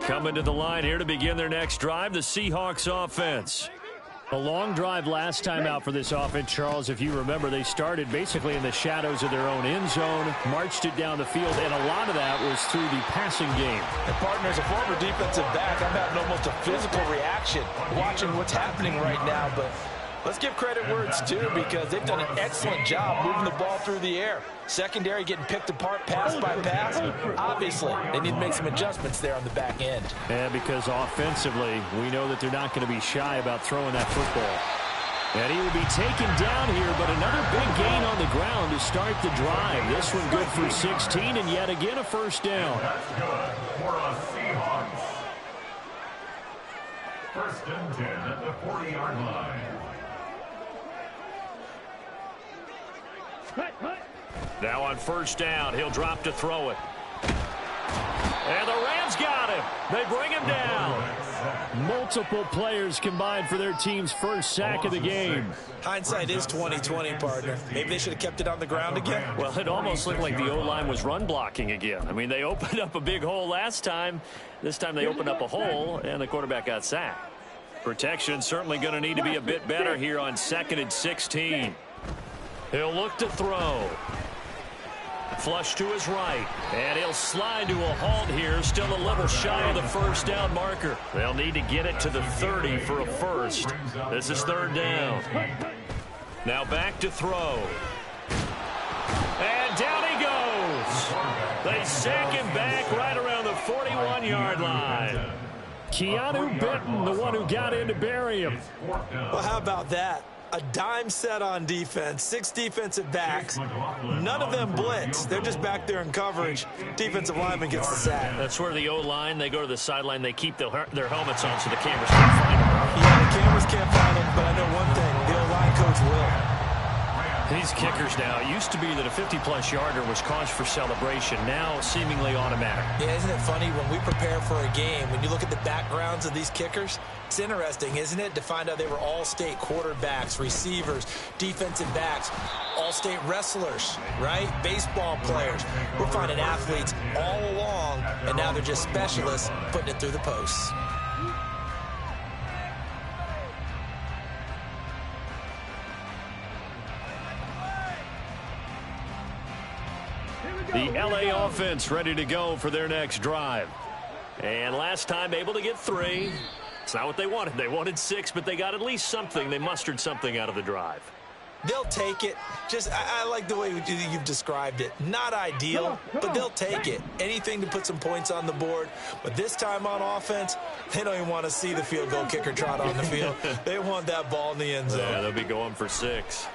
Coming to the line here to begin their next drive, the Seahawks offense. A long drive last time out for this offense, Charles. If you remember, they started basically in the shadows of their own end zone, marched it down the field, and a lot of that was through the passing game. And partner, as a former defensive back, I'm having almost a physical reaction watching what's happening right now. But let's give credit where it's due, because they've done an excellent job moving the ball through the air. Secondary getting picked apart pass by pass. Obviously, they need to make some adjustments there on the back end. And because offensively, we know that they're not going to be shy about throwing that football. And he will be taken down here, but another big gain on the ground to start the drive. This one good for 16, and yet again a first down. That's good for a Seahawks. First and 10 at the 40-yard line. Now on first down, he'll drop to throw it. And the Rams got him. They bring him down. Multiple players combined for their team's first sack of the game. Hindsight is 20/20, partner. Maybe they should have kept it on the ground again. Well, it almost looked like the O-line was run blocking again. I mean, they opened up a big hole last time. This time they opened up a hole, and the quarterback got sacked. Protection certainly going to need to be a bit better here on 2nd and 16. He'll look to throw. Flush to his right. And he'll slide to a halt here. Still a little shy of the first down marker. They'll need to get it to the 30 for a first. This is 3rd down. Now back to throw. And down he goes. They sack him back right around the 41-yard line. Keanu Benton, the one who got in to bury him. Well, how about that? A dime set on defense, 6 defensive backs. None of them blitz. They're just back there in coverage. Defensive lineman gets the sack. That's where the O-line, they go to the sideline, they keep their helmets on so the cameras can't find them. Yeah, the cameras can't find them, but I know one thing. The O-line coach will. These kickers now, it used to be that a 50-plus yarder was cause for celebration. Now seemingly automatic. Yeah, isn't it funny when we prepare for a game, when you look at the backgrounds of these kickers, it's interesting, isn't it, to find out they were all-state quarterbacks, receivers, defensive backs, all-state wrestlers, right? Baseball players. We're finding athletes all along, and now they're just specialists putting it through the posts. The LA offense ready to go for their next drive. And last time able to get 3. It's not what they wanted. They wanted 6, but they got at least something. They mustered something out of the drive. They'll take it. I like the way you've described it. Not ideal, but they'll take it. Anything to put some points on the board. But this time on offense, they don't even want to see the field goal kicker trot on the field. They want that ball in the end zone. Yeah, they'll be going for 6.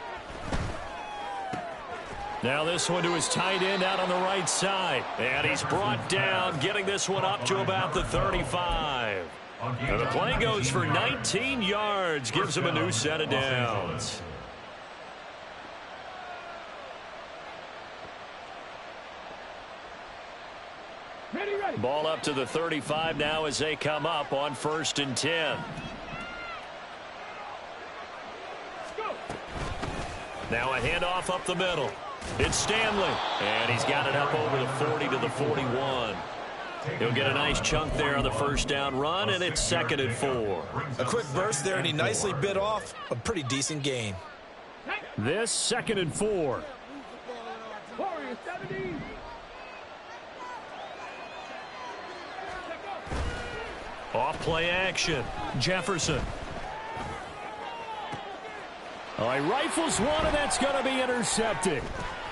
Now this one to his tight end out on the right side. And he's brought down, getting this one up to about the 35. And the play goes for 19 yards, gives him a new set of downs. Ball up to the 35 now as they come up on 1st and 10. Now a handoff up the middle. It's Stanley, and he's got it up over the 40 to the 41. He'll get a nice chunk there on the first down run, and it's 2nd and 4. A quick burst there, and he nicely bit off a pretty decent gain. This 2nd and 4. Off play action. Jefferson. Oh, he rifles one, and that's going to be intercepted.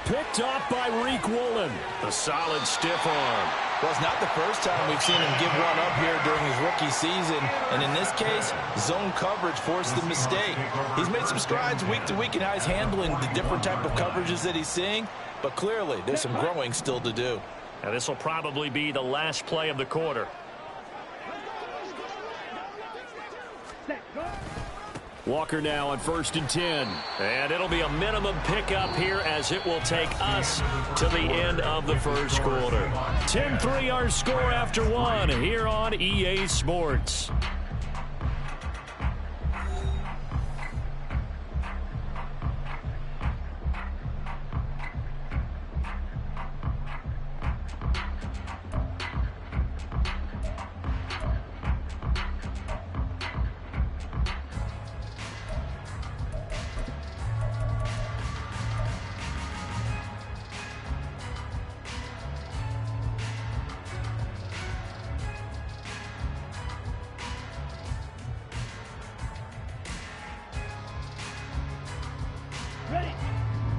Picked off by Reek Woolen. A solid stiff arm. Well, it's not the first time we've seen him give one up here during his rookie season. And in this case, zone coverage forced the mistake. He's made some strides week to week in how he's handling the different type of coverages that he's seeing. But clearly, there's some growing still to do. Now, this will probably be the last play of the quarter. Walker now on 1st and 10. And it'll be a minimum pickup here as it will take us to the end of the first quarter. 10-3 our score after 1 here on EA Sports.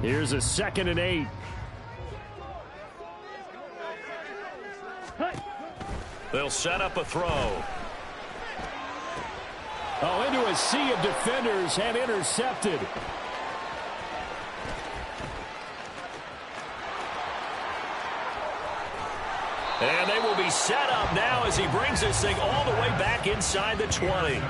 Here's a 2nd and 8. They'll set up a throw. Oh, into a sea of defenders and intercepted. And they will be set up now as he brings this thing all the way back inside the 20.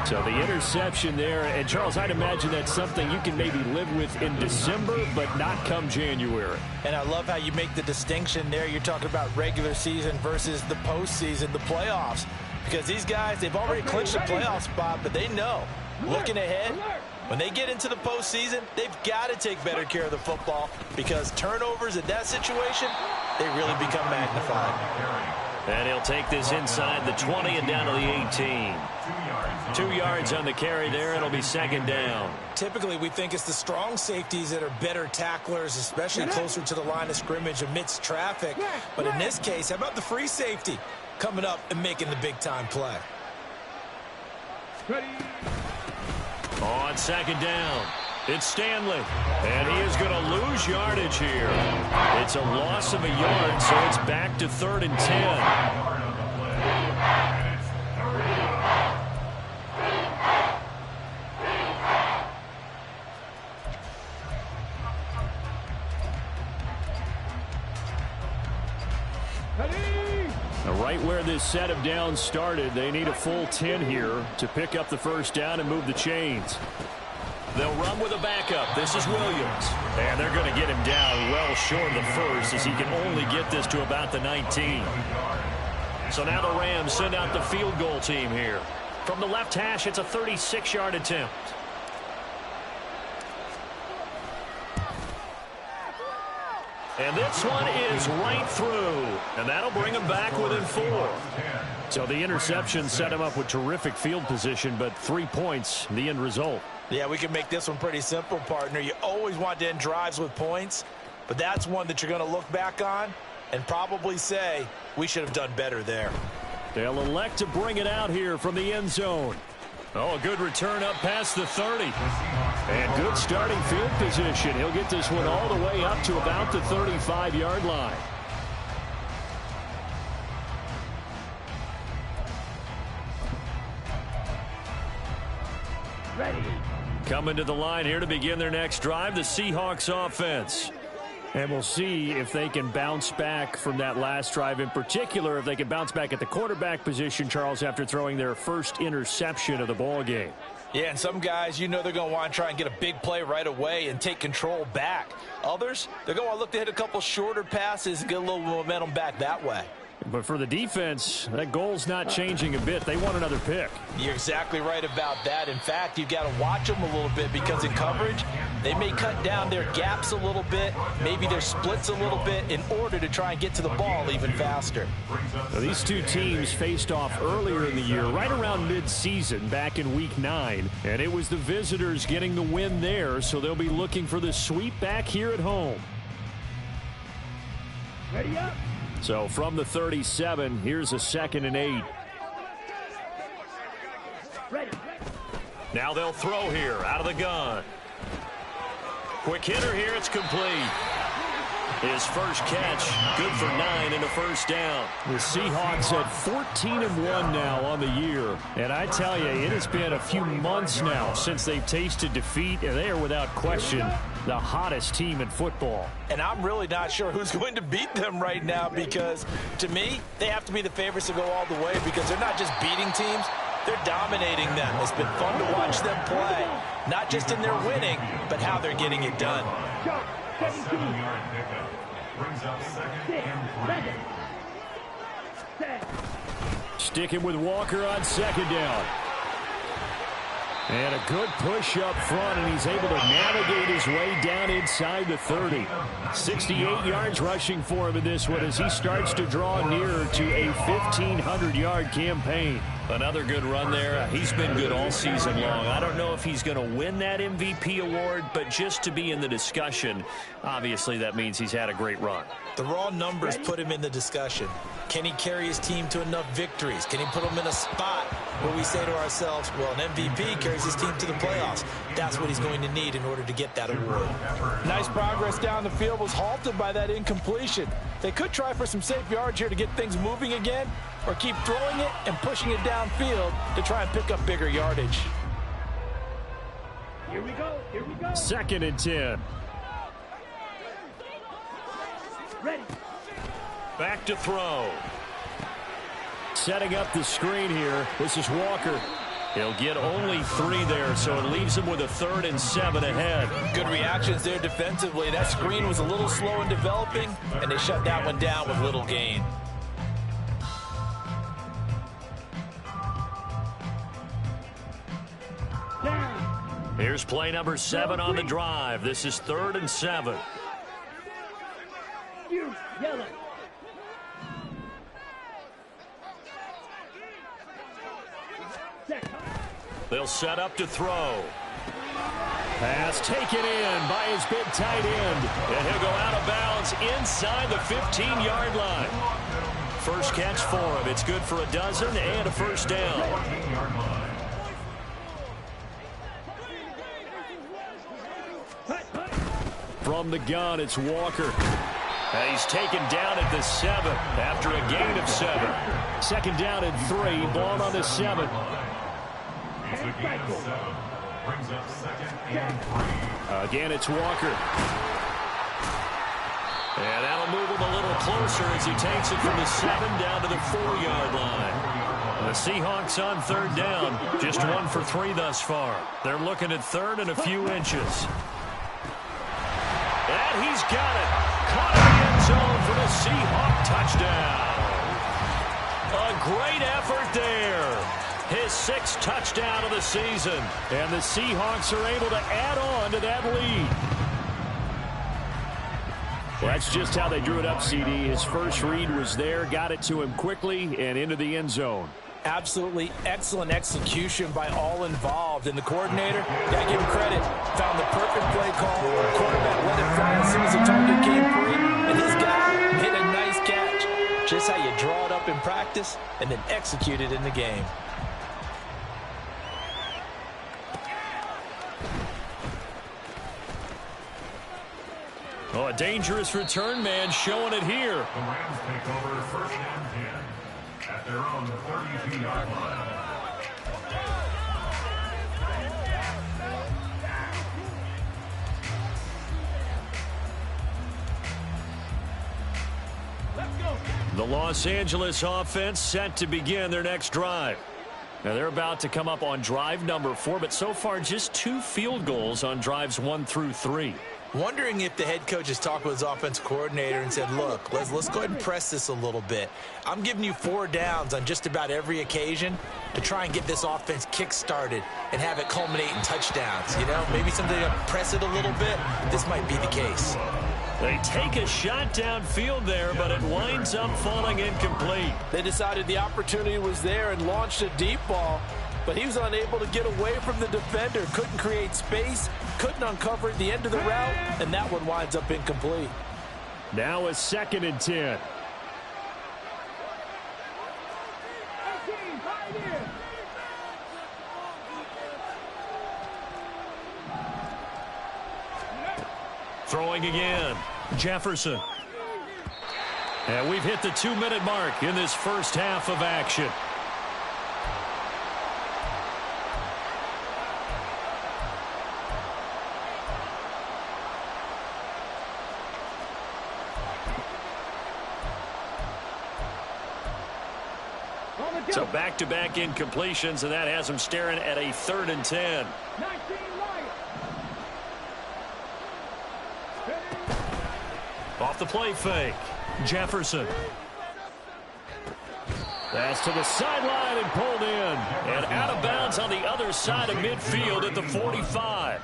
So the interception there, and Charles, I'd imagine that's something you can maybe live with in December, but not come January. And I love how you make the distinction there. You're talking about regular season versus the postseason, the playoffs. Because these guys, they've already clinched a playoff spot, but they know, looking ahead, when they get into the postseason, they've got to take better care of the football because turnovers in that situation, they really become magnified. And he'll take this inside the 20 and down to the 18. 2 yards on the carry there. It'll be 2nd down. Typically, we think it's the strong safeties that are better tacklers, especially closer to the line of scrimmage amidst traffic. But in this case, how about the free safety coming up and making the big-time play? On 2nd down, it's Stanley. And he is going to lose yardage here. It's a loss of a yard, so it's back to 3rd and 10. Right where this set of downs started, they need a full 10 here to pick up the 1st down and move the chains. They'll run with a backup. This is Williams. And they're going to get him down well short of the 1st as he can only get this to about the 19. So now the Rams send out the field goal team here. From the left hash, it's a 36-yard attempt. And this one is right through. And that'll bring him back within 4. So the interception set him up with terrific field position, but 3 points, the end result. Yeah, we can make this one pretty simple, partner. You always want to end drives with points, but that's one that you're going to look back on and probably say, we should have done better there. They'll elect to bring it out here from the end zone. Oh, a good return up past the 30. And good starting field position. He'll get this one all the way up to about the 35-yard line. Coming to the line here to begin their next drive, the Seahawks offense. And we'll see if they can bounce back from that last drive, in particular if they can bounce back at the quarterback position, Charles, after throwing their first interception of the ball game. Yeah, and some guys, you know they're going to want to try and get a big play right away and take control back. Others, they're going to look to hit a couple shorter passes and get a little momentum back that way. But for the defense, that goal's not changing a bit. They want another pick. You're exactly right about that. In fact, you've got to watch them a little bit because in coverage, they may cut down their gaps a little bit, maybe their splits a little bit in order to try and get to the ball even faster. Now, these two teams faced off earlier in the year, right around mid-season, back in Week 9. And it was the visitors getting the win there, so they'll be looking for the sweep back here at home. Ready up. So from the 37, here's a 2nd and 8. Ready. Now they'll throw here out of the gun. Quick hitter here. It's complete. His first catch, good for 9 and a 1st down. The Seahawks at 14-1 now on the year. And I tell you, it has been a few months now since they've tasted defeat, and they are without question the hottest team in football. And I'm really not sure who's going to beat them right now because, to me, they have to be the favorites to go all the way because they're not just beating teams, they're dominating them. It's been fun to watch them play, not just in their winning, but how they're getting it done. Go. 7-yard pickup brings up 2nd and 3. Sticking with Walker on 2nd down. And a good push up front, and he's able to navigate his way down inside the 30. 68 yards rushing for him in this one as he starts to draw nearer to a 1,500-yard campaign. Another good run there. He's been good all season long. I don't know if he's going to win that MVP award, but just to be in the discussion, obviously that means he's had a great run. The raw numbers put him in the discussion. Can he carry his team to enough victories? Can he put them in a spot where we say to ourselves, well, an MVP carries his team to the playoffs? That's what he's going to need in order to get that award. Nice progress down the field was halted by that incompletion. They could try for some safe yards here to get things moving again, or keep throwing it and pushing it downfield to try and pick up bigger yardage. Here we go. Here we go. 2nd and 10. Ready. Back to throw. Setting up the screen here. This is Walker. He'll get only 3 there, so it leaves him with a 3rd and 7 ahead. Good reactions there defensively. That screen was a little slow in developing, and they shut that one down with little gain. Here's play number 7 on the drive. This is 3rd and 7. Yellow. They'll set up to throw. Pass taken in by his big tight end. And he'll go out of bounds inside the 15-yard line. First catch for him. It's good for a dozen and a first down. From the gun, it's Walker. And he's taken down at the 7 after a gain of 7. 2nd down and 3. Ball on the 7. It's a gain of 7. Brings up 2nd and 3. Again, it's Walker. And that'll move him a little closer as he takes it from the 7 down to the 4-yard line. The Seahawks on 3rd down. Just 1 for 3 thus far. They're looking at 3rd and a few inches. And he's got it. Caught in the end zone for the Seahawk touchdown. A great effort there. His 6th touchdown of the season. And the Seahawks are able to add on to that lead. Well, that's just how they drew it up, CD. His first read was there, got it to him quickly, and into the end zone. Absolutely excellent execution by all involved. And the coordinator, got to give him credit, found the perfect play call. The quarterback let it fly as soon as the target came free. And this guy hit a nice catch. Just how you draw it up in practice and then execute it in the game. Oh, a dangerous return man showing it here. The Rams take over 1st and 10 at their own 32-yard line. The Los Angeles offense set to begin their next drive. Now they're about to come up on drive number 4, but so far just 2 field goals on drives 1 through 3. Wondering if the head coach has talked with his offense coordinator and said, look, let's go ahead and press this a little bit. I'm giving you 4 downs on just about every occasion to try and get this offense kick-started and have it culminate in touchdowns. You know, maybe something to press it a little bit. This might be the case. They take a shot downfield there, but it winds up falling incomplete. They decided the opportunity was there and launched a deep ball, but he was unable to get away from the defender, couldn't create space, couldn't uncover at the end of the route, and that one winds up incomplete. Now a 2nd and 10. Throwing again, Jefferson. And we've hit the 2-minute mark in this first half of action. So back-to-back incompletions, and that has him staring at a 3rd and 10. Off the play fake, Jefferson. Pass to the sideline and pulled in. And out of bounds on the other side of midfield at the 45.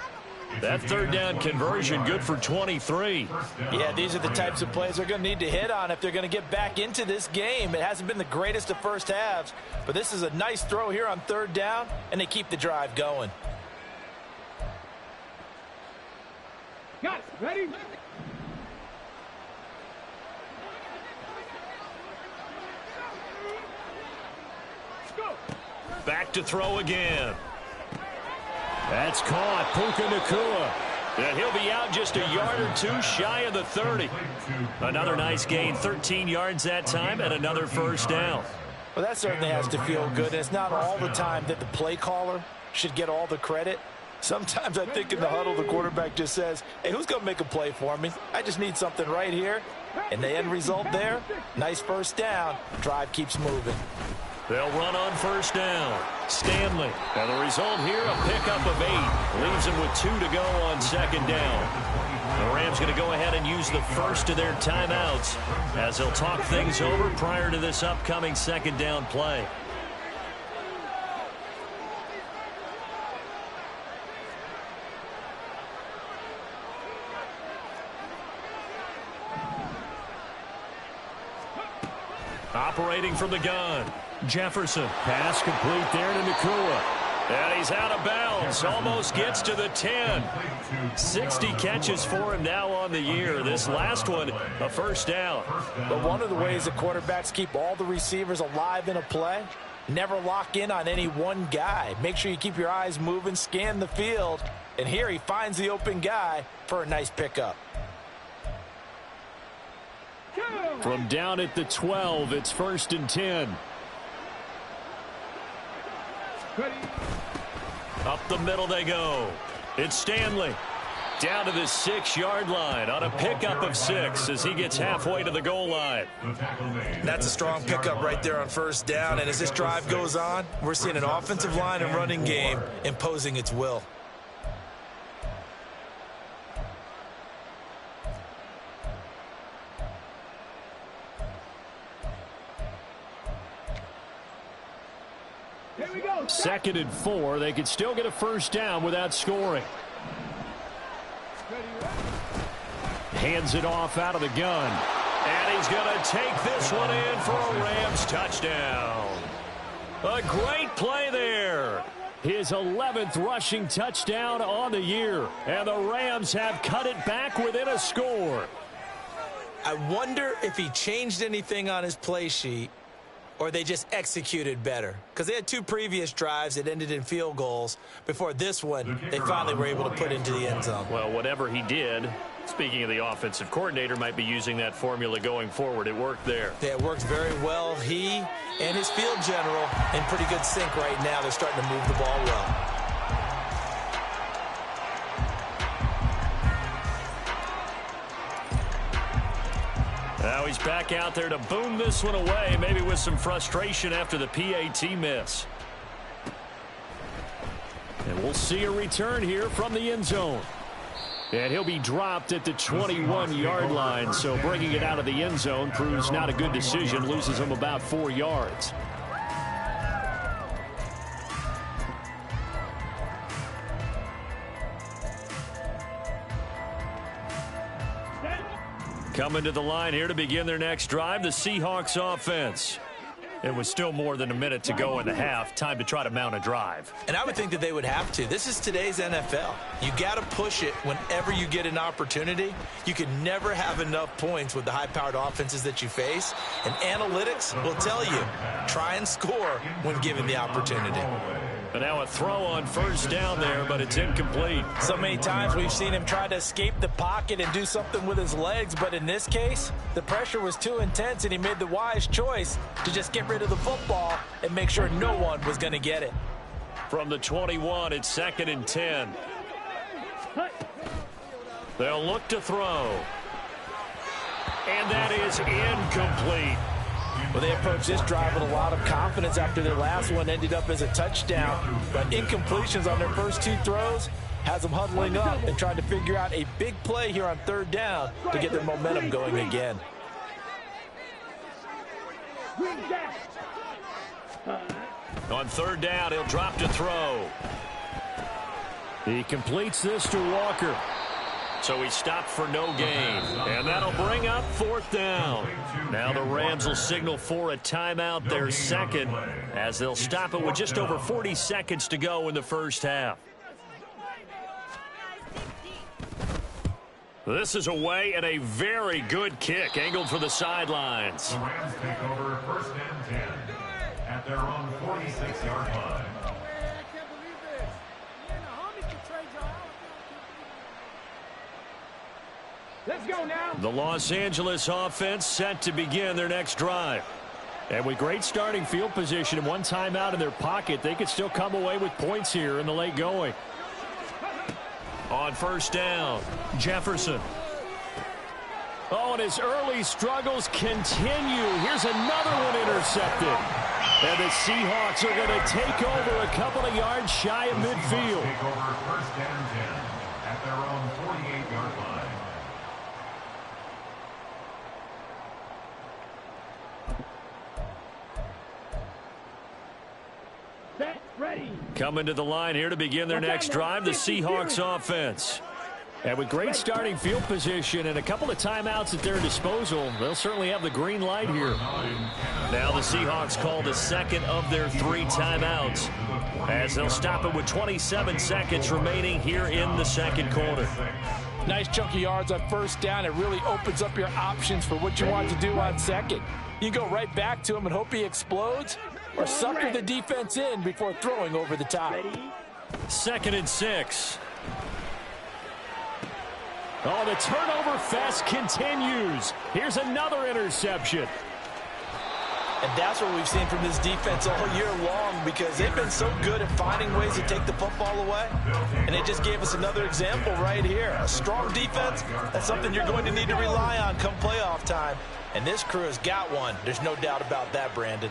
That 3rd down conversion good for 23. Yeah, these are the types of plays they're going to need to hit on if they're going to get back into this game. It hasn't been the greatest of first halves, but this is a nice throw here on 3rd down, and they keep the drive going. Got it. Ready? Back to throw again. That's caught. Puka Nacua. And he'll be out just a yard or two shy of the 30. Another nice gain, 13 yards that time, and another first down. Well, that certainly has to feel good. And it's not all the time that the play caller should get all the credit. Sometimes I think in the huddle, the quarterback just says, hey, who's going to make a play for me? I just need something right here. And the end result there, nice first down. Drive keeps moving. They'll run on first down. Stanley. And the result here, a pickup of 8. Leaves them with 2 to go on second down. The Rams going to go ahead and use the first of their timeouts as they'll talk things over prior to this upcoming second down play. Operating from the gun. Jefferson. Pass complete there to Nacua. And he's out of bounds. Almost gets to the 10. 60 catches for him now on the year. This last one, a first down. But one of the ways that quarterbacks keep all the receivers alive in a play, never lock in on any one guy. Make sure you keep your eyes moving, scan the field. And here he finds the open guy for a nice pickup. From down at the 12, it's 1st and 10. Up the middle they go. It's Stanley. Down to the 6-yard line on a pickup of 6 as he gets halfway to the goal line. That's a strong pickup right there on first down. And as this drive goes on, we're seeing an offensive line and running game imposing its will. Here we go. 2nd and 4. They could still get a first down without scoring. Hands it off out of the gun. And he's going to take this one in for a Rams touchdown. A great play there. His 11th rushing touchdown on the year. And the Rams have cut it back within a score. I wonder if he changed anything on his play sheet or they just executed better. Because they had 2 previous drives that ended in field goals. Before this one, they finally were able to put into the end zone. Well, whatever he did, speaking of the offensive coordinator, might be using that formula going forward. It worked there. Yeah, it works very well. He and his field general in pretty good sync right now. They're starting to move the ball well. Now he's back out there to boom this one away, maybe with some frustration after the PAT miss. And we'll see a return here from the end zone. And he'll be dropped at the 21-yard line, so bringing it out of the end zone proves not a good decision, loses him about 4 yards. Coming to the line here to begin their next drive, the Seahawks offense. It was still more than a minute to go in the half. Time to try to mount a drive. And I would think that they would have to. This is today's NFL. You got to push it whenever you get an opportunity. You can never have enough points with the high-powered offenses that you face. And analytics will tell you, try and score when given the opportunity. And now a throw on first down there, but it's incomplete. So many times we've seen him try to escape the pocket and do something with his legs, but in this case, the pressure was too intense and he made the wise choice to just get rid of the football and make sure no one was going to get it. From the 21, it's 2nd and 10. They'll look to throw. And that is incomplete. Well, they approached this drive with a lot of confidence after their last one ended up as a touchdown. But incompletions on their first 2 throws has them huddling up and trying to figure out a big play here on 3rd down to get their momentum going again. On 3rd down, he'll drop to throw. He completes this to Walker. So he stopped for no gain. And that'll bring up 4th down. Now the Rams will signal for a timeout, their second, as they'll stop it with just over 40 seconds to go in the first half. This is away and a very good kick, angled for the sidelines. The Rams take over 1st and 10 at their own 46-yard line. Let's go now. The Los Angeles offense set to begin their next drive. And with great starting field position and one timeout in their pocket, they could still come away with points here in the late going. On first down, Jefferson. Oh, and his early struggles continue. Here's another one intercepted. And the Seahawks are going to take over a couple of yards shy of midfield. Take over first and 10 at their own 48-yard line. Set, ready. Coming to the line here to begin their next drive, the Seahawks offense. And with great starting field position and a couple of timeouts at their disposal, they'll certainly have the green light here. Now the Seahawks call the second of their 3 timeouts as they'll stop it with 27 seconds remaining here in the second quarter. Nice chunk of yards on first down. It really opens up your options for what you want to do on second. You go right back to him and hope he explodes, or sucker the defense in before throwing over the top. 2nd and 6. Oh, the turnover fest continues. Here's another interception. And that's what we've seen from this defense all year long, because they've been so good at finding ways to take the football away. And they just gave us another example right here. A strong defense, that's something you're going to need to rely on come playoff time. And this crew has got one. There's no doubt about that, Brandon.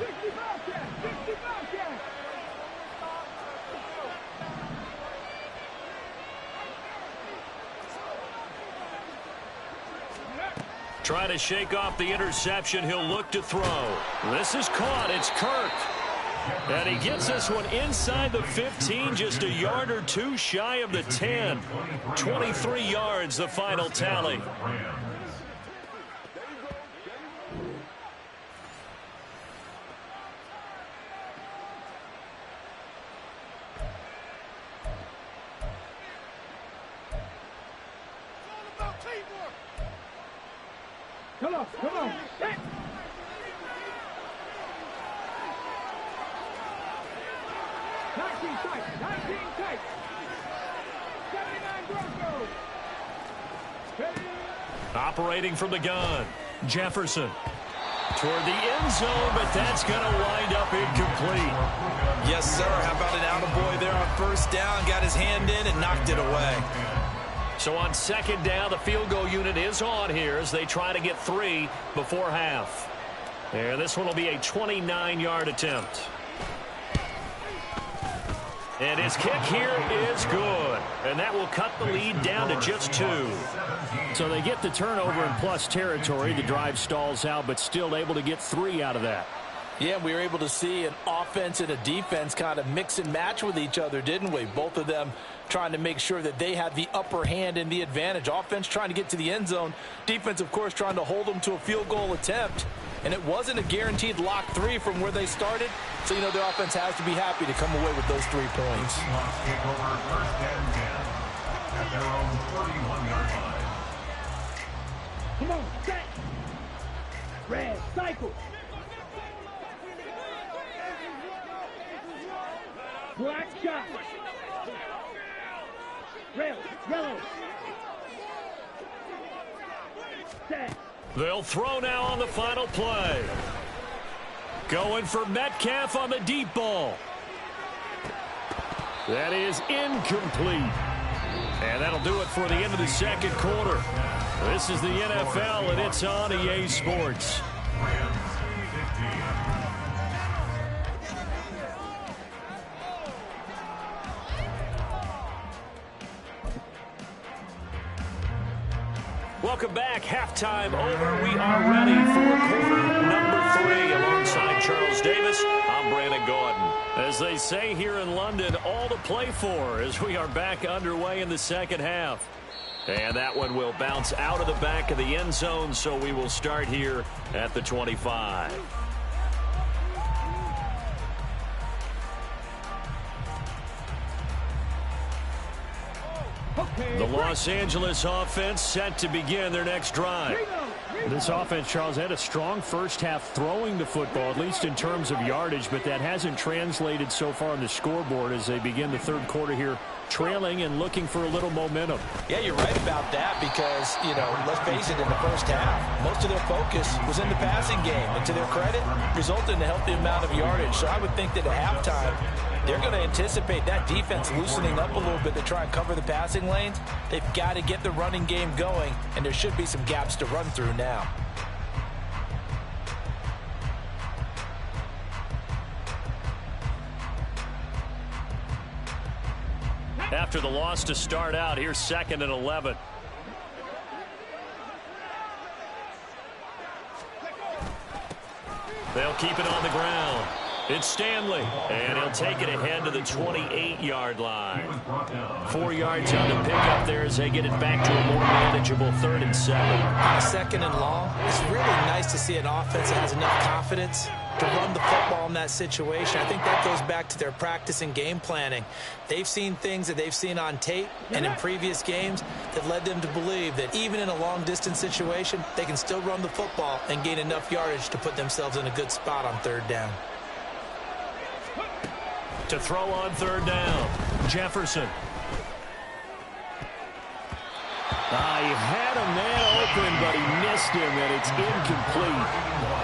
Trying to shake off the interception. He'll look to throw. This is caught. It's Kirk. And he gets this one inside the 15, just a yard or two shy of the 10. 23 yards, the final tally. Come on, come on. Set. 19 tight, 19 tight. 79 Broncos. Ready. Operating from the gun, Jefferson. Toward the end zone, but that's going to wind up incomplete. Yes, sir. How about an attaboy there on first down? Got his hand in and knocked it away. So on second down, the field goal unit is on here as they try to get 3 before half. And this one will be a 29-yard attempt. And his kick here is good. And that will cut the lead down to just 2. So they get the turnover in plus territory. The drive stalls out, but still able to get 3 out of that. Yeah, we were able to see an offense and a defense kind of mix and match with each other, didn't we? Both of them trying to make sure that they had the upper hand and the advantage. Offense trying to get to the end zone. Defense, of course, trying to hold them to a field goal attempt. And it wasn't a guaranteed lock 3 from where they started. So, you know, the offense has to be happy to come away with those 3 points. Seahawks take over first and 10 at their own 31-yard line. Come on, set. Red, cycle. Black shot. Red, yellow. Set. They'll throw now on the final play. Going for Metcalf on the deep ball. That is incomplete. And that'll do it for the end of the second quarter. This is the NFL, and it's on EA Sports. Welcome back. Halftime over. We are ready for quarter number 3. Alongside Charles Davis, I'm Brandon Gordon. As they say here in London, all to play for as we are back underway in the second half. And that one will bounce out of the back of the end zone, so we will start here at the 25. The Los Angeles offense set to begin their next drive. This offense, Charles, had a strong first half throwing the football, at least in terms of yardage, but that hasn't translated so far on the scoreboard as they begin the third quarter here trailing and looking for a little momentum. Yeah, you're right about that because, let's face it, in the first half, most of their focus was in the passing game. And to their credit, resulted in a healthy amount of yardage. So I would think that at halftime, they're going to anticipate that defense loosening up a little bit to try and cover the passing lanes. They've got to get the running game going, and there should be some gaps to run through now. After the loss to start out, here's 2nd and 11. They'll keep it on the ground. It's Stanley, and he'll take it ahead to the 28-yard line. 4 yards on the pickup there as they get it back to a more manageable 3rd and 7. On a 2nd and long, it's really nice to see an offense that has enough confidence to run the football in that situation. I think that goes back to their practice and game planning. They've seen things that they've seen on tape and in previous games that led them to believe that even in a long-distance situation, they can still run the football and gain enough yardage to put themselves in a good spot on 3rd down. To throw on 3rd down, Jefferson. He had a man open, but he missed him, and it's incomplete.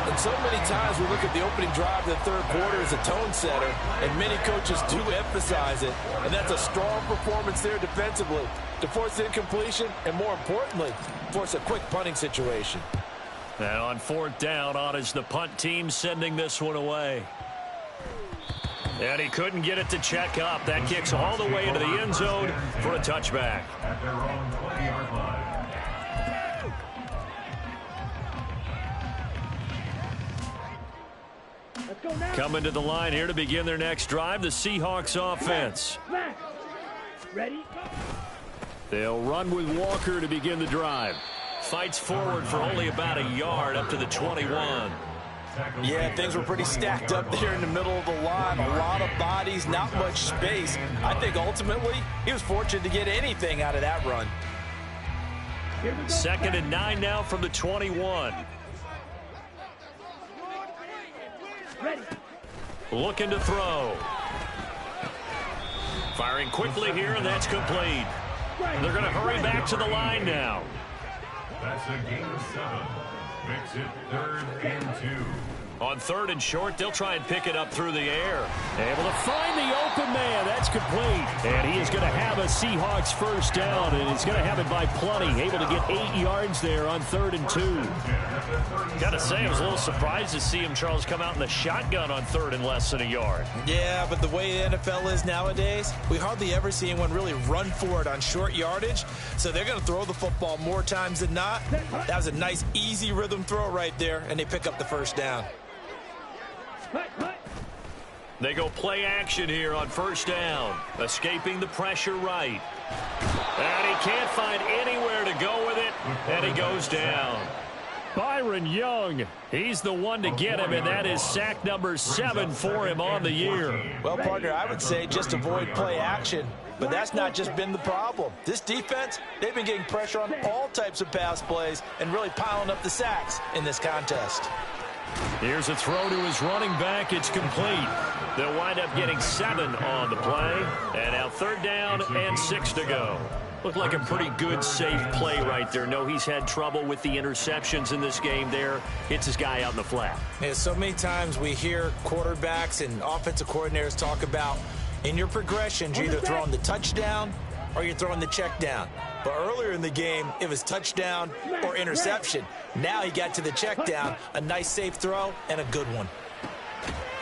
And so many times we look at the opening drive of the 3rd quarter as a tone setter, and many coaches do emphasize it. And that's a strong performance there defensively to force incompletion and, more importantly, force a quick punting situation. And on 4th down, on is the punt team sending this one away. And he couldn't get it to check up. That kicks all the way into the end zone for a touchback. At their own 20-yard line. Let's go now. Coming to the line here to begin their next drive, the Seahawks offense. Flash. Ready? They'll run with Walker to begin the drive. Fights forward for only about a yard up to the 21. Yeah, things were pretty stacked up there in the middle of the line. A lot of bodies, not much space. I think ultimately he was fortunate to get anything out of that run. 2nd and 9 now from the 21. Ready. Looking to throw. Firing quickly here, and that's complete. They're going to hurry back to the line now. That's a gain of 7. Makes it 3rd and 2. On 3rd and short, they'll try and pick it up through the air. Able to find the open man. That's complete. And he is going to have a Seahawks 1st down, and he's going to have it by plenty. Able to get 8 yards there on 3rd and 2. Got to say, I was a little surprised to see him, Charles, come out in the shotgun on 3rd and less than a yard. Yeah, but the way the NFL is nowadays, we hardly ever see anyone really run for it on short yardage. So they're going to throw the football more times than not. That was a nice, easy rhythm throw right there, and they pick up the 1st down. They go play action here on 1st down. Escaping the pressure right. And he can't find anywhere to go with it, and he goes down. Byron Young, he's the one to get him, and that is sack number 7 for him on the year. Well, partner, I would say just avoid play action. But that's not just been the problem. This defense, they've been getting pressure on all types of pass plays and really piling up the sacks in this contest. Here's a throw to his running back. It's complete. They'll wind up getting 7 on the play. And now 3rd down and 6 to go. Looked like a pretty good, safe play right there. No, he's had trouble with the interceptions in this game there. Hits his guy out in the flat. Yeah, so many times we hear quarterbacks and offensive coordinators talk about in your progressions, you're either throwing the touchdown or you're throwing the check down. But earlier in the game, it was touchdown or interception. Now he got to the check down, a nice safe throw, and a good one.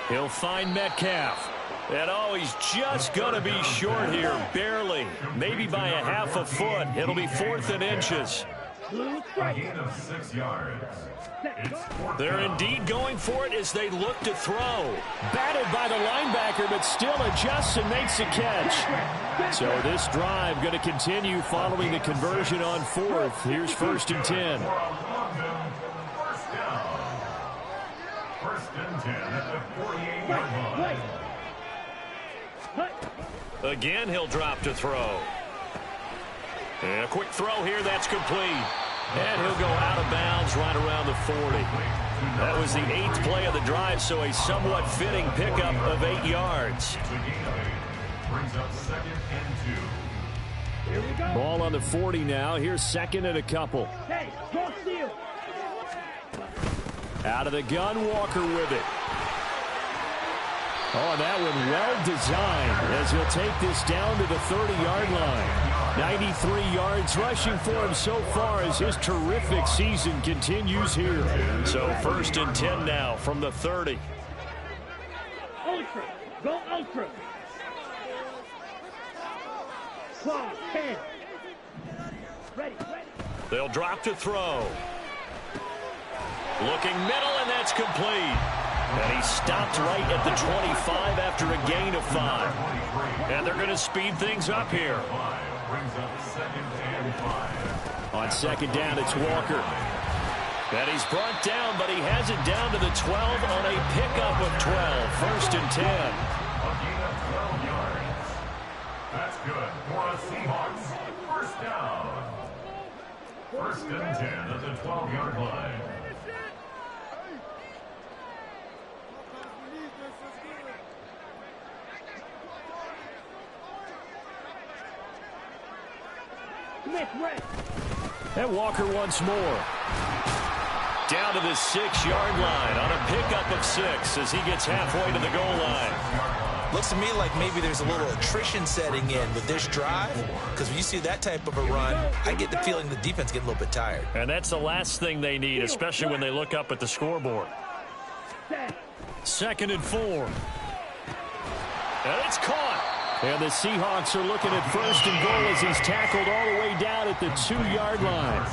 He'll find Metcalf. And oh, he's just going to be short here, barely. Maybe by a half a foot. It'll be 4th and inches. A gain of 6 yards. They're indeed going for it as they look to throw. Batted by the linebacker, but still adjusts and makes a catch. So this drive going to continue following the conversion on 4th. Here's 1st and 10. First and 10 at the 48-yard line. Again, he'll drop to throw. And a quick throw here, that's complete. And he'll go out of bounds right around the 40. That was the 8th play of the drive, so a somewhat fitting pickup of 8 yards. Brings up 2nd and 2. Here we go. Ball on the 40 now. Here's 2nd and a couple. Hey, draw steal. Out of the gun, Walker with it. Oh, that one well designed as he'll take this down to the 30-yard line. 93 yards rushing for him so far as his terrific season continues here. So 1st and 10 now from the 30. Ultra. Go ultra. Clock 10. Ready. They'll drop to throw. Looking middle, and that's complete. And he stopped right at the 25 after a gain of 5. And they're going to speed things up here. Brings up 2nd and 5. On 2nd down, it's Walker. And he's brought down, but he has it down to the 12 on a pickup of 12. 1st and 10. A gain of 12 yards. That's good for a Seahawks 1st down. 1st and 10 at the 12-yard line. Smith, ready. And Walker once more. Down to the 6-yard line on a pickup of 6 as he gets halfway to the goal line. Looks to me like maybe there's a little attrition setting in with this drive, because when you see that type of a run, I get the feeling the defense getting a little bit tired. And that's the last thing they need, especially when they look up at the scoreboard. 2nd and 4. And it's caught. And the Seahawks are looking at 1st and goal as he's tackled all the way down at the 2-yard line.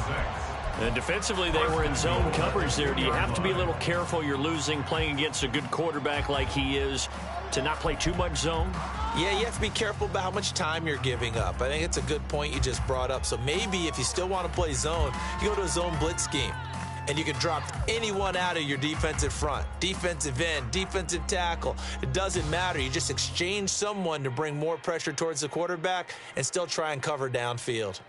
And defensively, they were in zone coverage there. Do you have to be a little careful? You're losing playing against a good quarterback like he is to not play too much zone? Yeah, you have to be careful about how much time you're giving up. I think it's a good point you just brought up. So maybe if you still want to play zone, you go to a zone blitz scheme. And you can drop anyone out of your defensive front. Defensive end, defensive tackle. It doesn't matter. You just exchange someone to bring more pressure towards the quarterback and still try and cover downfield.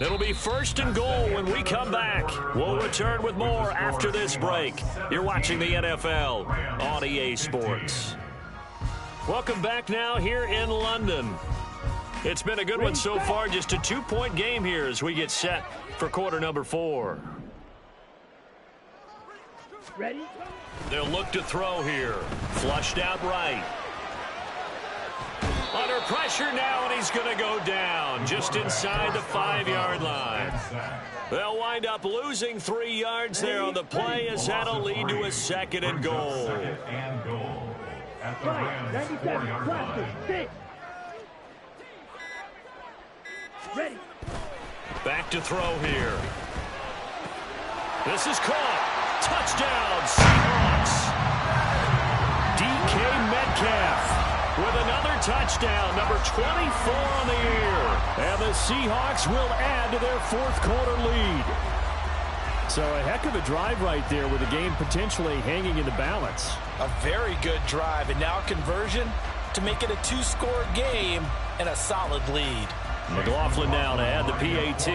It'll be 1st and goal when we come back. We'll return with more after this break. You're watching the NFL on EA Sports. Welcome back now here in London. It's been a good one so far, just a 2-point game here as we get set for quarter number 4. Ready? They'll look to throw here. Flushed out right. Under pressure now, and he's going to go down just inside the 5-yard line. They'll wind up losing 3 yards there on the play as that'll lead to a 2nd and goal. 2nd and goal at the Right, Rams 97, 4-yard classic, line. 6. Ready. Back to throw here. This is caught. Touchdown, Seahawks. DK Metcalf with another touchdown, number 24 on the year. And the Seahawks will add to their 4th quarter lead. So a heck of a drive right there with the game potentially hanging in the balance. A very good drive, and now conversion to make it a 2-score game and a solid lead. McLaughlin now to add the PAT.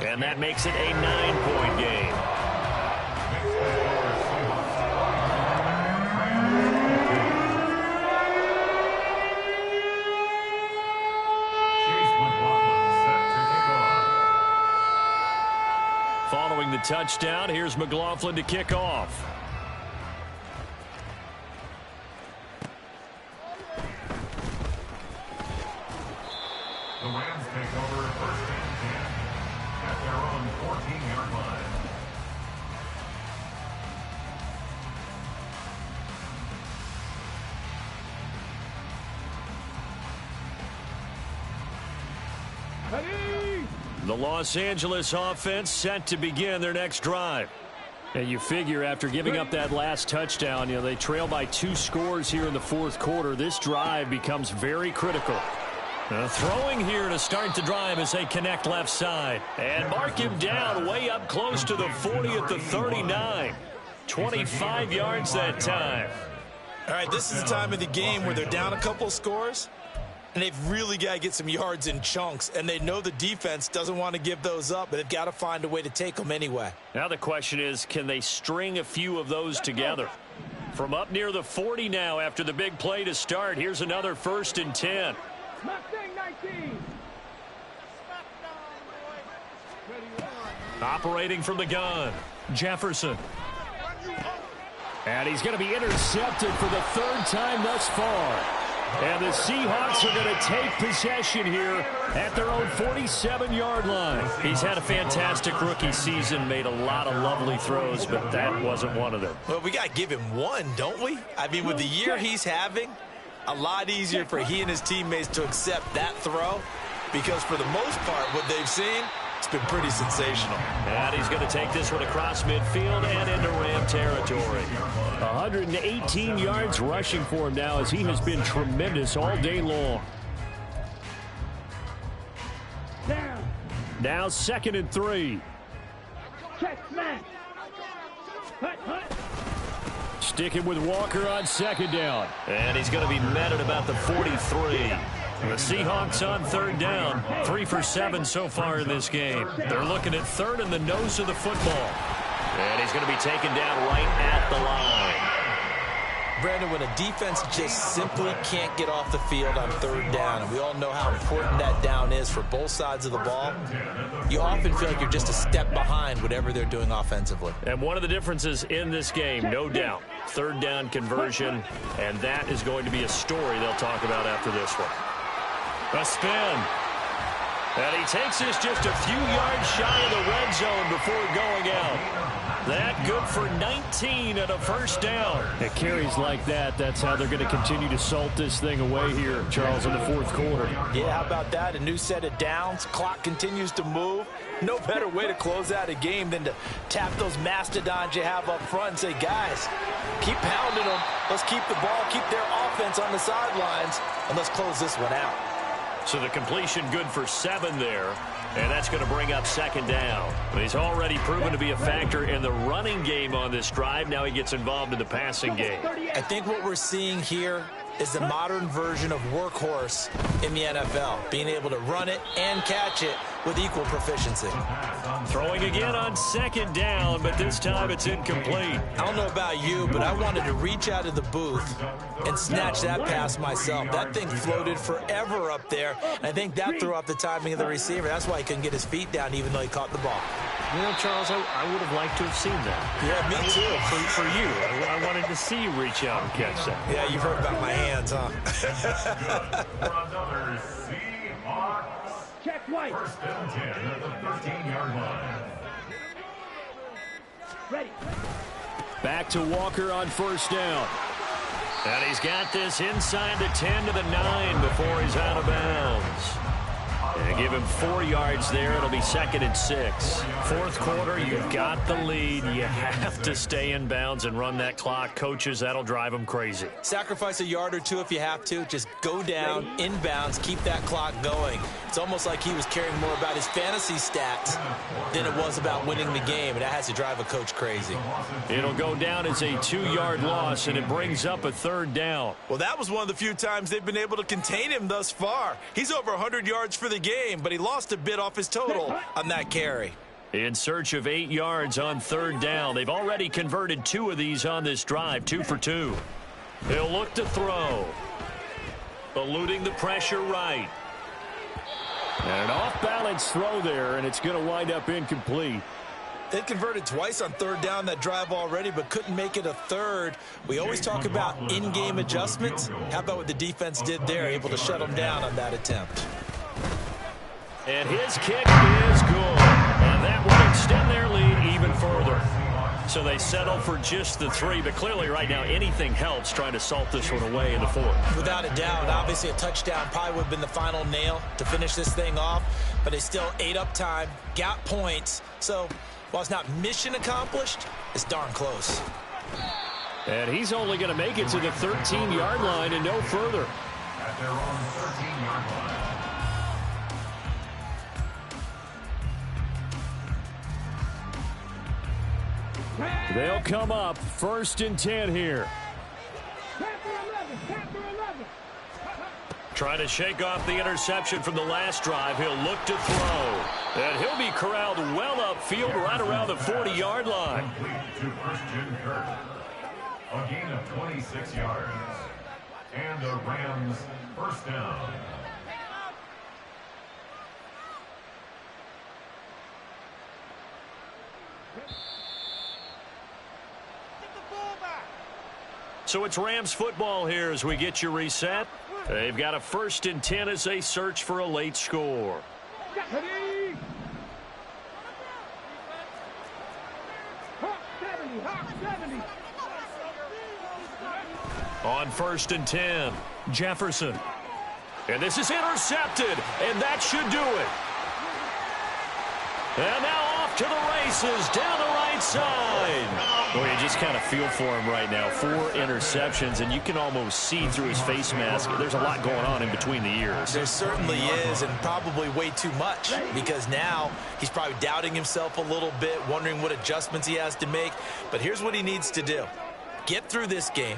And that makes it a 9-point game. Following the touchdown, here's McLaughlin to kick off. The Rams take over 1st and 10 at their own 14-yard line. The Los Angeles offense set to begin their next drive. And you figure after giving up that last touchdown, they trail by 2 scores here in the 4th quarter. This drive becomes very critical. Throwing here to start the drive as they connect left side. And mark him down way up close to the 40 at the 39. 25 yards that time. All right, this is the time of the game where they're down a couple scores. And they've really got to get some yards in chunks, and they know the defense doesn't want to give those up, but they've got to find a way to take them anyway. Now the question is, can they string a few of those together? From up near the 40 now after the big play to start, here's another 1st and 10. Mustang 19. Operating from the gun, Jefferson. And he's going to be intercepted for the 3rd time thus far. And the Seahawks are going to take possession here at their own 47-yard line. He's had a fantastic rookie season, made a lot of lovely throws, but that wasn't one of them. Well, we got to give him one, don't we? I mean, with the year he's having, a lot easier for he and his teammates to accept that throw, because for the most part, what they've seen, it's been pretty sensational. And he's going to take this one across midfield and into Ram territory. 118 yards rushing for him now, as he has been tremendous all day long. Down. Now 2nd and 3. Check smash. Hut, hut. Sticking with Walker on 2nd down. And he's going to be met at about the 43. The Seahawks on 3rd down, 3 for 7 so far in this game. They're looking at 3rd in the nose of the football. And he's going to be taken down right at the line. Brandon, when a defense just simply can't get off the field on 3rd down, and we all know how important that down is for both sides of the ball, you often feel like you're just a step behind whatever they're doing offensively. And one of the differences in this game, no doubt, 3rd down conversion, and that is going to be a story they'll talk about after this one. A spin. And he takes this just a few yards shy of the red zone before going out. That good for 19 and a 1st down. It carries like that. That's how they're going to continue to salt this thing away here, Charles, in the 4th quarter. Yeah, how about that? A new set of downs. Clock continues to move. No better way to close out a game than to tap those mastodons you have up front and say, guys, keep pounding them. Let's keep the ball, keep their offense on the sidelines, and let's close this one out. So the completion good for 7 there. And that's going to bring up 2nd down. But he's already proven to be a factor in the running game on this drive. Now he gets involved in the passing game. I think what we're seeing here is the modern version of workhorse in the NFL, being able to run it and catch it with equal proficiency. Throwing again on 2nd down, but this time it's incomplete. I don't know about you, but I wanted to reach out of the booth and snatch that pass myself. That thing floated forever up there, and I think that threw off the timing of the receiver. That's why he couldn't get his feet down even though he caught the ball. You know, Charles, I would have liked to have seen that. Yeah, me too. For you. I wanted to see you reach out and catch that. Yeah, you've heard about my hands, huh? For another Seahawks. Check white. 1st and 10 at the 13-yard line. Ready. Back to Walker on 1st down. And he's got this inside the 10 to the 9 before he's out of bounds. And give him 4 yards there. It'll be 2nd and 6. 4th quarter, you've got the lead. You have to stay in bounds and run that clock. Coaches, that'll drive them crazy. Sacrifice a yard or two if you have to. Just go down, inbounds, keep that clock going. It's almost like he was caring more about his fantasy stats than it was about winning the game, and that has to drive a coach crazy. It'll go down as a 2-yard loss, and it brings up a 3rd down. Well, that was one of the few times they've been able to contain him thus far. He's over 100 yards for the game, but he lost a bit off his total on that carry. In search of 8 yards on 3rd down. They've already converted 2 of these on this drive, 2 for 2. He'll look to throw. Eluding the pressure right. And an off-balance throw there, and it's going to wind up incomplete. They converted twice on 3rd down that drive already, but couldn't make it a 3rd. We always talk about in-game adjustments. How about what the defense did there, able to shut them down on that attempt? And his kick is good. And that will extend their lead even further. So they settle for just the 3, but clearly right now anything helps trying to salt this one away in the 4th. Without a doubt, obviously a touchdown probably would have been the final nail to finish this thing off, but they still ate up time, got points. So while it's not mission accomplished, it's darn close. And he's only going to make it to the 13-yard line and no further. At their own 13-yard line. They'll come up 1st and 10 here. Capture 11. Capture 11. Trying to shake off the interception from the last drive. He'll look to throw. And he'll be corralled well upfield right around the 40-yard line. Complete to Christian Kirk. A gain of 26 yards. And the Rams first down. So it's Rams football here as we get you reset. They've got a 1st and 10 as they search for a late score. Ready. Hawk 70, Hawk 70. On 1st and 10, Jefferson. And this is intercepted, and that should do it. And now off to the races down the right side. Boy, you just kind of feel for him right now. 4 interceptions, and you can almost see through his face mask. There's a lot going on in between the ears. There certainly is, and probably way too much, because now he's probably doubting himself a little bit, wondering what adjustments he has to make. But here's what he needs to do. Get through this game.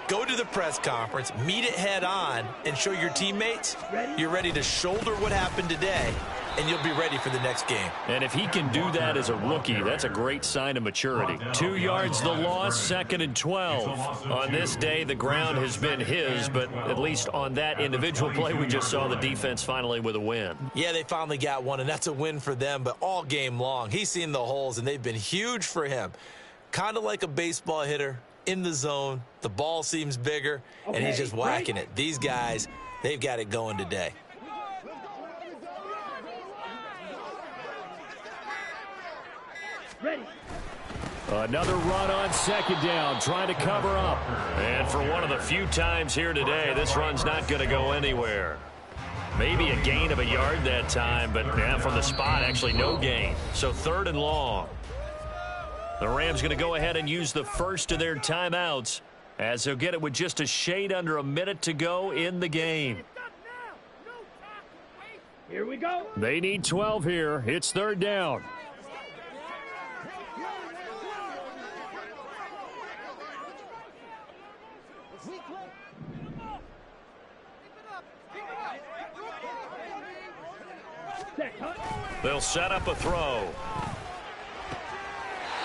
Go to the press conference, meet it head on, and show your teammates you're ready to shoulder what happened today, and you'll be ready for the next game. And if he can do that as a rookie, that's a great sign of maturity. 2 yards the loss, 2nd and 12. On this day, the ground has been his, but at least on that individual play, we just saw the defense finally with a win. Yeah, they finally got one, and that's a win for them, but all game long, he's seen the holes, and they've been huge for him. Kind of like a baseball hitter. In the zone, the ball seems bigger, and he's just whacking it. These guys, they've got it going today. Ready. Another run on 2nd down, trying to cover up. And for one of the few times here today, this run's not going to go anywhere. Maybe a gain of a yard that time, but yeah, from the spot, actually no gain. So 3rd and long. The Rams going to go ahead and use the first of their timeouts as they'll get it with just a shade under a minute to go in the game. Here we go. They need 12 here. It's 3rd down. They'll set up a throw.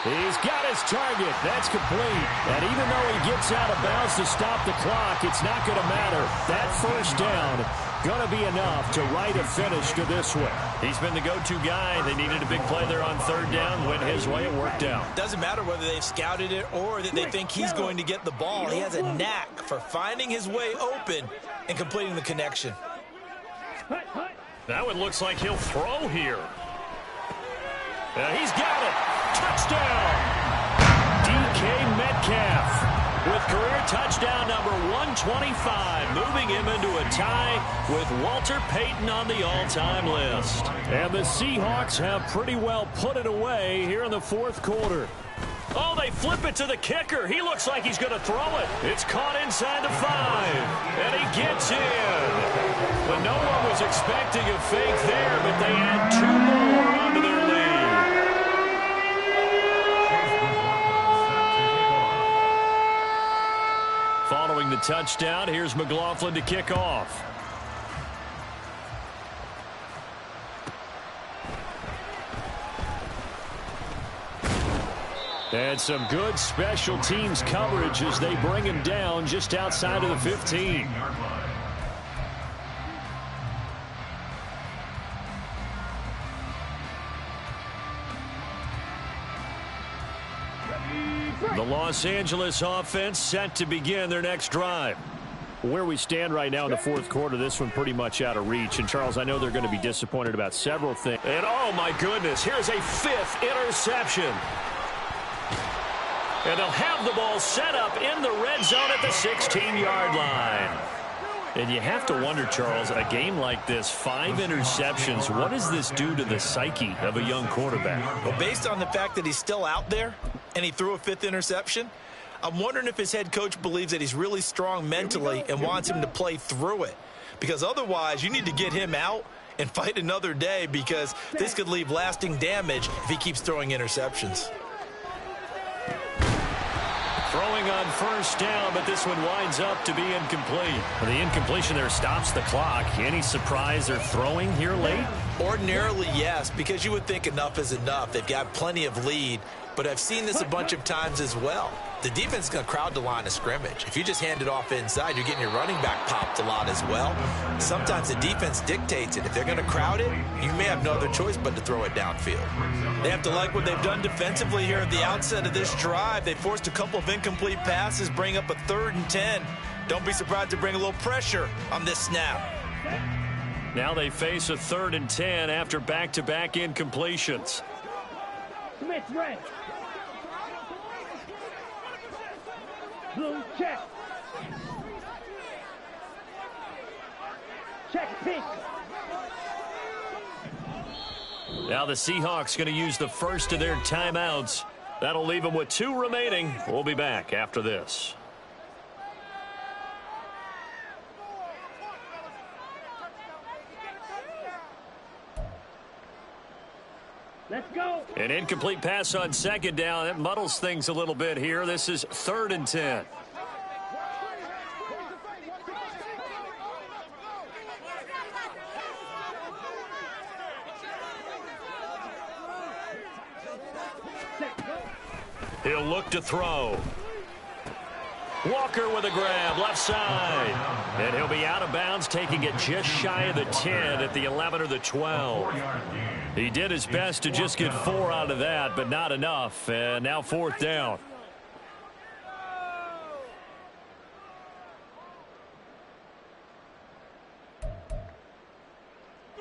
He's got his target. That's complete. And even though he gets out of bounds to stop the clock, it's not going to matter. That 1st down going to be enough to write a finish to this one. He's been the go-to guy. They needed a big play there on 3rd down. Went his way. It worked out. Doesn't matter whether they've scouted it or that they think he's going to get the ball. He has a knack for finding his way open and completing the connection. That one looks like he'll throw here. He's got it. Touchdown! DK Metcalf with career touchdown number 125, moving him into a tie with Walter Payton on the all-time list. And the Seahawks have pretty well put it away here in the 4th quarter. Oh, they flip it to the kicker. He looks like he's going to throw it. It's caught inside the 5, and he gets in. But no one was expecting a fake there, but they add 2 more onto their lead. Following the touchdown, here's McLaughlin to kick off. And some good special teams coverage as they bring him down just outside of the 15. The Los Angeles offense set to begin their next drive. Where we stand right now in the 4th quarter, this one pretty much out of reach. And, Charles, I know they're going to be disappointed about several things. And, oh, my goodness, here's a 5th interception. And they'll have the ball set up in the red zone at the 16-yard line. And you have to wonder, Charles, a game like this, 5 interceptions, what does this do to the psyche of a young quarterback? Well, based on the fact that he's still out there and he threw a 5th interception, I'm wondering if his head coach believes that he's really strong mentally and wants him to play through it. Because otherwise, you need to get him out and fight another day, because this could leave lasting damage if he keeps throwing interceptions. Throwing on first down, but this one winds up to be incomplete. Well, the incompletion there stops the clock. Any surprise they're throwing here late? Ordinarily, yes, because you would think enough is enough. They've got plenty of lead, but I've seen this a bunch of times as well. The defense is going to crowd the line of scrimmage. If you just hand it off inside, you're getting your running back popped a lot as well. Sometimes the defense dictates it. If they're going to crowd it, you may have no other choice but to throw it downfield. They have to like what they've done defensively here at the outset of this drive. They forced a couple of incomplete passes, bring up a 3rd and 10. Don't be surprised to bring a little pressure on this snap. Now they face a 3rd and 10 after back-to-back incompletions. Smith red. Blue check. Check pink. Now the Seahawks going to use the first of their timeouts. That'll leave them with 2 remaining. We'll be back after this. Let's go. An incomplete pass on 2nd down. That muddles things a little bit here. This is 3rd and 10. He'll look to throw. Walker with a grab, left side. And he'll be out of bounds, taking it just shy of the 10 at the 11 or the 12. He did his best to just get 4 out of that, but not enough. And now 4th down.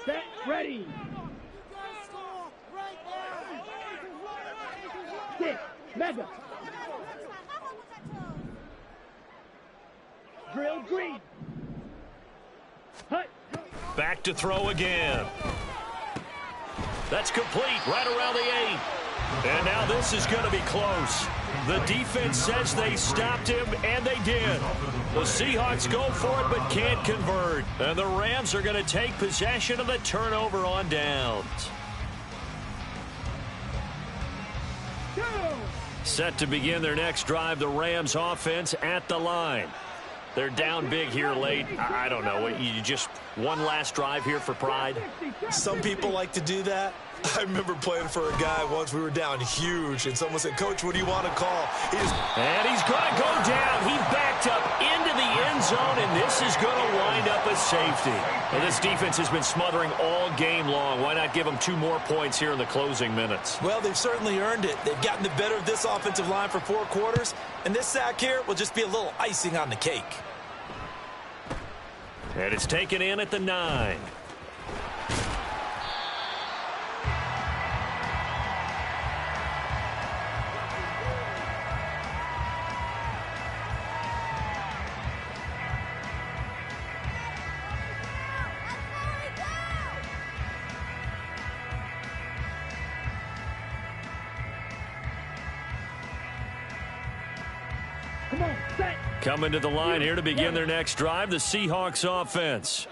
Set, ready. Stick, mega. Drill green. Hut. Back to throw again. That's complete right around the 8. And now this is going to be close. The defense says they stopped him, and they did. The Seahawks go for it but can't convert. And the Rams are going to take possession of the turnover on downs. Set to begin their next drive, the Rams offense at the line. They're down big here late. I don't know. You just one last drive here for pride? Some people like to do that. I remember playing for a guy once. We were down huge, and someone said, "Coach, what do you want to call?" And he's going to go down. He backed up into the end zone, and this is going to wind up a safety. Well, this defense has been smothering all game long. Why not give them 2 more points here in the closing minutes? Well, they've certainly earned it. They've gotten the better of this offensive line for 4 quarters, and this sack here will just be a little icing on the cake. And it's taken in at the 9. Come on, set. Coming to the line here to begin their next drive, the Seahawks offense.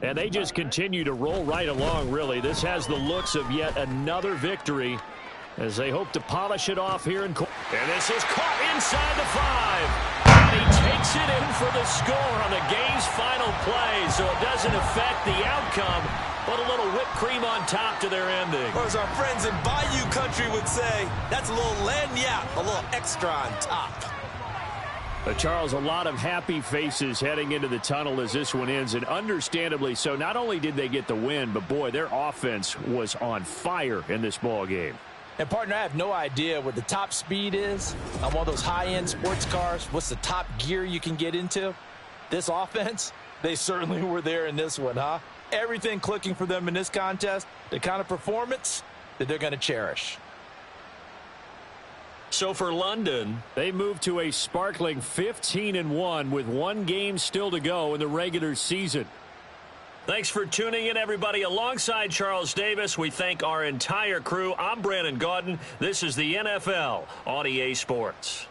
And they just continue to roll right along, really. This has the looks of yet another victory as they hope to polish it off here in. And this is caught inside the 5. And he takes it in for the score on the game's final play, so it doesn't affect the outcome, but a little whipped cream on top to their ending. Or as our friends in Bayou Country would say, that's a little lagniappe, a little extra on top. Charles, a lot of happy faces heading into the tunnel as this one ends, and understandably so. Not only did they get the win, but, boy, their offense was on fire in this ball game. And, partner, I have no idea what the top speed is on one of those high-end sports cars. What's the top gear you can get into? This offense, they certainly were there in this one, huh? Everything clicking for them in this contest, the kind of performance that they're going to cherish. So for London, they move to a sparkling 15-1 with 1 game still to go in the regular season. Thanks for tuning in, everybody. Alongside Charles Davis, we thank our entire crew. I'm Brandon Gaudin. This is the NFL on EA Sports.